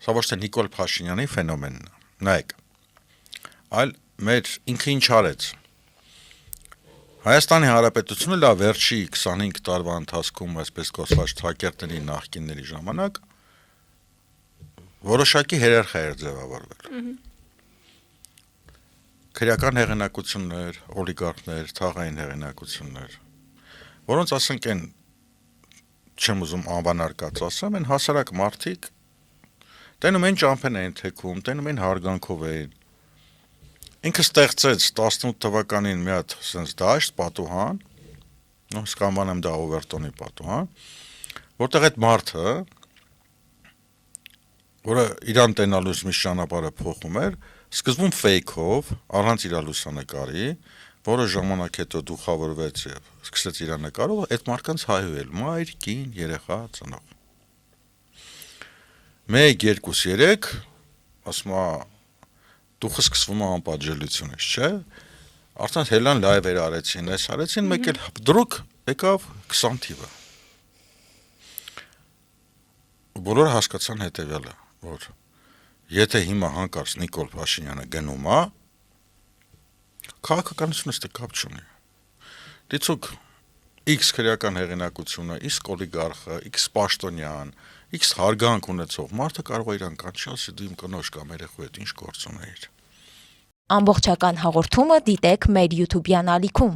Սա ոչ թե Նիկոլ Փաշինյանի ֆենոմենն է, նայեք, այլ մեր ինքը ինչ արեց։ Հայաստանի Հանրապետությունը լավ վերջի 25 տարվա ընթացքում այսպես կոչված թակերտների նախկինների ժամանակ որոշակի հերարխիա էր ձևավորվել։ Քրեական հեղինակություններ, օլիգարխներ, թաղային հեղինակություններ, որոնց ասենք են չեմ ուզում անվանարկած ասեմ, են հասարակ մարդիկ տենում են ճամփեն էին թեքում, տենում են հարգանքով էին։ Ինքը ստեղծեց 18 թվականին մի հատ sense դաշտ, պատուհան, սկանվանեմ դա Օվերտոնի պատուհան, որտեղ այդ մարդը, որը իրան տենալուց միշտ ճանապարհը փոխում էր, սկզբում ֆեյքով, առանց իր լուսանկարի, որը ժամանակ հետո դուխավորվեց եւ սկսեց իրան նկարով, այդ մարդկանց հայհոյել՝ մայր, կին, երեխա, ծնող։ 1, 2, 3, ասում է դուխը սկսվում է անպատժելիությունից, չէ՞։ Արդեն հելան լայվեր արեցին, այս արեցին, մեկ էլ դրուկ եկավ 20 թիվը։ Բոլորը հասկացան հետեւյալը, որ եթե հիմա հանկարծ Նիկոլ Փաշինյանը գնում է, քաղաքականությունը ստե կապ չունի։ Դիցուք X քրեական հեղինակությունը, X օլիգարխը, X պաշտոնյան, X հարգանք ունեցող մարդը կարող է իրան կանչի, ասի դու իմ կնոջ կամ երեխու հետ ինչ գործ ունեիր։ Ամբողջական հաղորդումը դիտեք մեր YouTube-յան ալիքում։